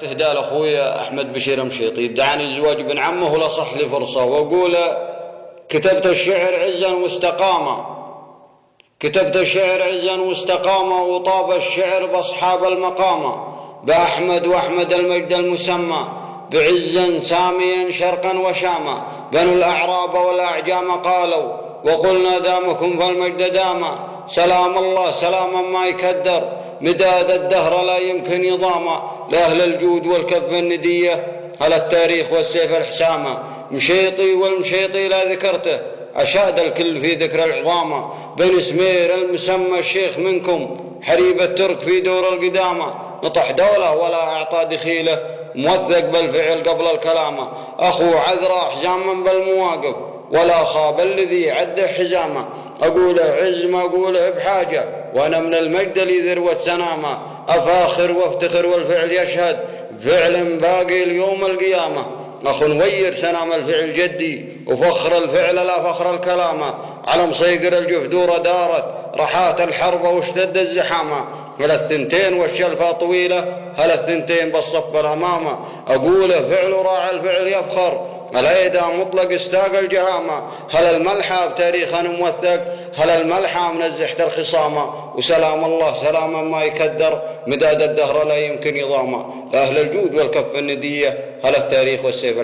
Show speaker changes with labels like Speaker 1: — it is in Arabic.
Speaker 1: تهدى لأخوي أحمد بشير مشيطي يدعاني الزواج ابن عمه ولا صح لي فرصة، وأقول كتبت الشعر عزا واستقامة، كتبت الشعر عزا واستقامة، وطاب الشعر بأصحاب المقامة، بأحمد وأحمد المجد المسمى، بعزا ساميا شرقا وشاما، بنو الأعراب والأعجام قالوا وقلنا دامكم فالمجد داما، سلام الله سلاما ما يكدر، مداد الدهر لا يمكن يضاما، لأهل الجود والكف الندية على التاريخ والسيف الحسامة، مشيطي والمشيطي لا ذكرته أشاد الكل في ذكر العظامة، بن سمير المسمى الشيخ منكم، حريب الترك في دور القدامى، نطح دولة ولا أعطى دخيله، موثق بالفعل قبل الكلامة، أخو عذراء حزاما بالمواقف ولا خاب الذي عد حزامة، أقوله عز ما أقوله بحاجة، وأنا من المجد لي ذروة سنامة، أفاخر وافتخر والفعل يشهد، فعل باقي اليوم القيامة، أخ نوير سنام الفعل جدي، وفخر الفعل لا فخر الكلامة، على مصيقر الجفدورة دارت، رحات الحرب واشتد الزحامة، هل الثنتين والشلفة طويلة، هل الثنتين بالصف الأمامة، أقوله فعل راعي الفعل يفخر، الأيدا مطلق استاق الجهامة، هل الملحى بتاريخا موثق، هل الملحى منزحت الخصامة، وسلام الله سلاما ما يكدر، مداد الدهر لا يمكن نظامه، لأهل الجود والكف الندية هل التاريخ والسيف